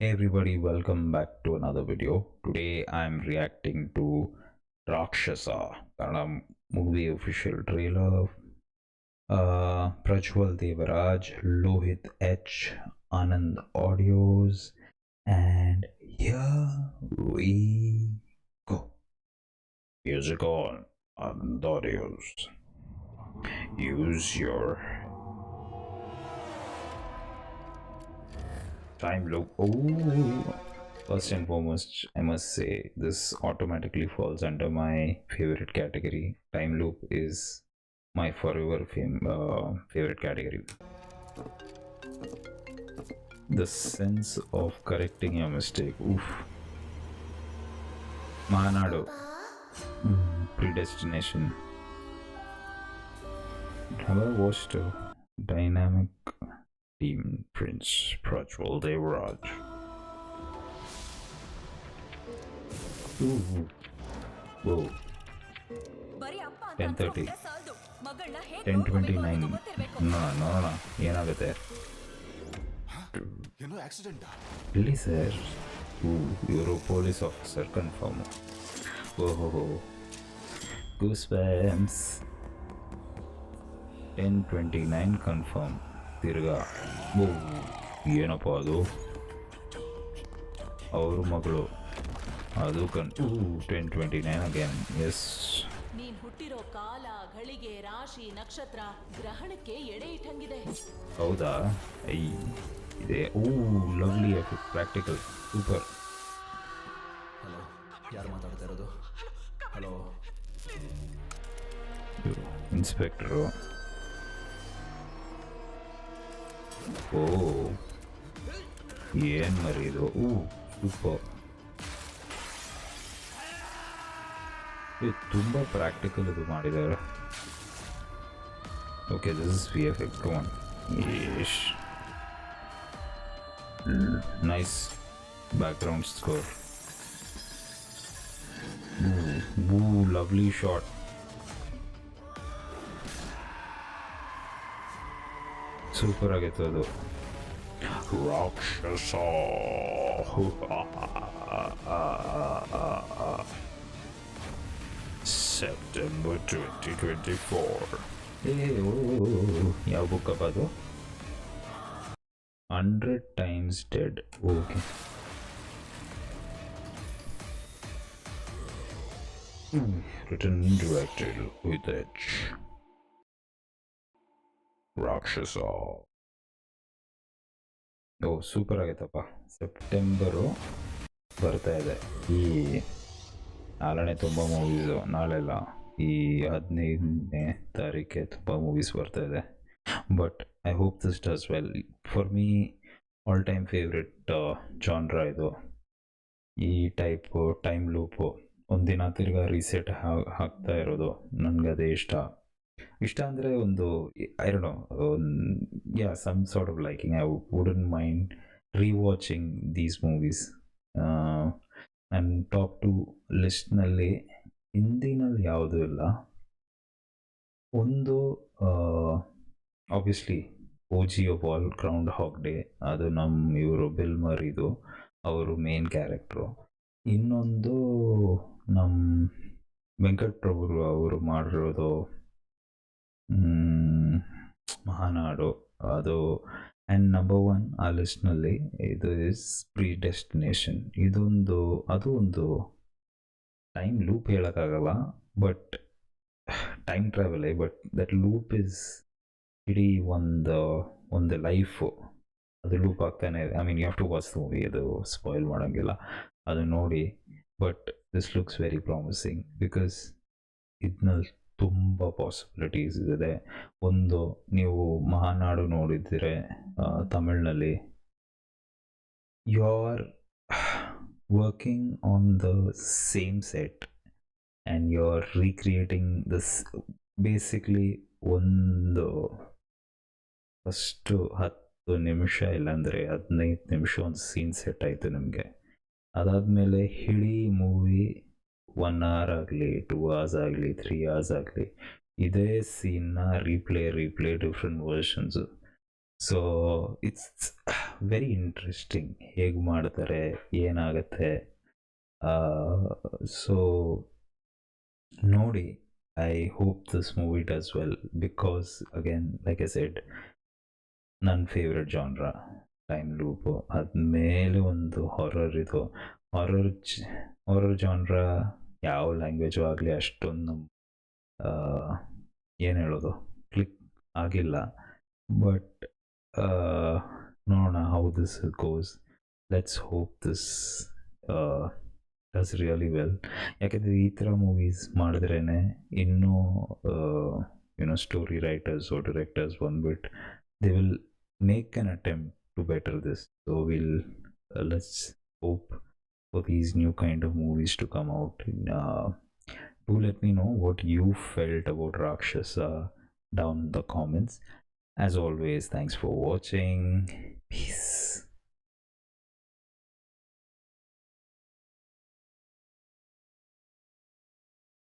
Hey everybody, welcome back to another video. Today I'm reacting to Rakshasa, Kannada movie official trailer. Prajwal Devaraj, Lohit H, Anand Audios, and here we go. Music on, Anand Audios. Use your time loop. Oh, first and foremost, I must say this automatically falls under my favorite category. Time loop is my forever favorite category. The sense of correcting your mistake. Oof. Mahanadu. Predestination. Have I watched a dynamic team Prince Prajwal Devaraj? Ooh. Whoa. 10:30. 10:29. ನೋಡೋಣ ಏನಾಗುತ್ತೆ. ಏನೋ accident Really, sir? You're a police officer, confirm. ಓಹೋ, goosebumps. 10:29 confirm. ತಿರ್ಗಾ ಓ ಏನಪ್ಪ ಅದು ಅವ್ರ ಮಗಳು ಅದು 10:29 ಅಗೇನ್. ಎಸ್, ನೀನ್ ಹುಟ್ಟಿರೋ ಕಾಲ ಘಳಿಗೆ ರಾಶಿ ನಕ್ಷತ್ರ ಗ್ರಹಣಕ್ಕೆ ಎಡೆ ಇಟ್ಟಂಗಿದೆ. ಹೌದಾ? ಐ ಇದೆ. ಓ lovely effect, practical, super. Hello, ಯಾರು ಮಾತಾಡ್ತಾ ಇರೋದು? Hello, inspector. ಓ ಏನ್ ಮರಿದು. ಸೂಪರ್. ತುಂಬ ಪ್ರಾಕ್ಟಿಕಲ್ ಇದು ಮಾಡಿದ್ದಾರೆ. Okay, this is VFX. Come on. Yes, nice background score. Lovely shot. Super ಆಗಿತ್ತು ಅದು. ರಾಕ್ಷಸ. September 2024. ಯಾವ ಬುಕ್ಕಪ್ಪ ಅದು? 100 Times Dead. Okay. Written and directed with H. ರಾಕ್ಷಸ. ಓ ಸೂಪರ್ ಆಗೈತಪ್ಪ. ಸೆಪ್ಟೆಂಬರು ಬರ್ತಾ ಇದೆ. ಈ ನಾಳೆನೇ ತುಂಬ ಮೂವೀಸು, ನಾಳೆಲ್ಲ ಈ 15ನೇ ತಾರೀಕೆ ತುಂಬ ಮೂವೀಸ್ ಬರ್ತಾ ಇದೆ. But I hope this does well. For me all time favourite genre ಇದು. ಈ ಟೈಪು ಟೈಮ್ ಲೂಪು ಒಂದಿನ ತಿರ್ಗಾ ರೀಸೆಟ್ ಹಾಕ್ತಾ ಇರೋದು ನನಗೆ ಅದೇ ಇಷ್ಟ. ಅಂದರೆ ಒಂದು I don't know, some sort of liking. I wouldn't mind rewatching these movies. And top 2 ಲಿಸ್ಟ್ನಲ್ಲಿ ಹಿಂದಿನಲ್ಲಿ ಯಾವುದೂ ಇಲ್ಲ. ಒಂದು obviously OG of all, Groundhog Day. ಅದು ನಮ್ಮ ಇವರು ಬಿಲ್ ಮರಿದು ಅವರು ಮೇನ್ ಕ್ಯಾರೆಕ್ಟ್ರು. ಇನ್ನೊಂದು ನಮ್ಮ ವೆಂಕಟ್ ಪ್ರಭು ಅವರು ಮಾಡಿರೋದು ಮಹಾನಾಡು, ಅದು. ಆ್ಯಂಡ್ ನಂಬರ್ 1 ಆ ಲಿಸ್ಟ್ನಲ್ಲಿ ಇದು ಇಸ್ ಪ್ರಿಡೆಸ್ಟಿನೇಷನ್. ಅದು ಒಂದು ಟೈಮ್ ಲೂಪ್ ಹೇಳೋಕ್ಕಾಗಲ್ಲ, ಬಟ್ ಟೈಮ್ ಟ್ರಾವೆಲೇ. ಬಟ್ ದಟ್ ಲೂಪ್ ಇಸ್ ಇಡೀ ಒಂದು ಲೈಫು ಅದು ಲೂಪ್ ಆಗ್ತಾನೆ ಇದೆ. I mean you have to watch the movie, ಅದು ಸ್ಪಾಯ್ಲ್ ಮಾಡೋಂಗಿಲ್ಲ, ಅದು ನೋಡಿ. But this looks very promising because ಇದನ್ನಲ್ಲಿ ತುಂಬ ಪಾಸಿಬಿಲಿಟೀಸ್ ಇದೆ. ಒಂದು, ನೀವು ಮಹಾನಾಡು ನೋಡಿದರೆ ತಮಿಳ್ನಲ್ಲಿ, you are working on the same set and you are recreating this. Basically ಒಂದು ಫಸ್ಟು 10 ನಿಮಿಷ ಇಲ್ಲಾಂದರೆ 15 ನಿಮಿಷ ಒಂದು ಸೀನ್ ಸೆಟ್ ಆಯಿತು ನಿಮಗೆ. ಅದಾದಮೇಲೆ ಇಡೀ ಮೂವಿ 1 hour ಆಗಲಿ, 2 hours ಆಗಲಿ, 3 hours ಆಗಲಿ, ಇದೇ ಸೀನ್ನ replay different versions. So it's very interesting ಹೇಗೆ ಮಾಡ್ತಾರೆ ಏನಾಗುತ್ತೆ. ಸೊ ನೋಡಿ, I hope this movie does well because again like I said, ನನ್ನ ಫೇವ್ರೆಟ್ ಜಾನ್ರ ಟೈಮ್ ಲೂಪು. ಅದ್ಮೇಲೆ ಒಂದು ಹಾರರ್ ಇದು, ಹಾರರ್ ಜಾನ್ರ ಯಾವ ಲ್ಯಾಂಗ್ವೇಜು ಆಗಲಿ ಅಷ್ಟೊಂದು ಏನು ಹೇಳೋದು, ಕ್ಲಿಕ್ ಆಗಿಲ್ಲ. ಬಟ್ ನೋಡೋಣ how this goes. Let's hope this does really well. ಯಾಕೆಂದರೆ ಈ ಥರ ಮೂವೀಸ್ ಮಾಡಿದ್ರೇ ಇನ್ನೂ ಸ್ಟೋರಿ ರೈಟರ್ಸು ಡಿರೆಕ್ಟರ್ಸ್ ಬಂದ್ಬಿಟ್ಟು they will make an attempt to better this. So let's hope for these new kind of movies to come out. Do let me know what you felt about Rakshasa down in the comments. As always, thanks for watching. Peace.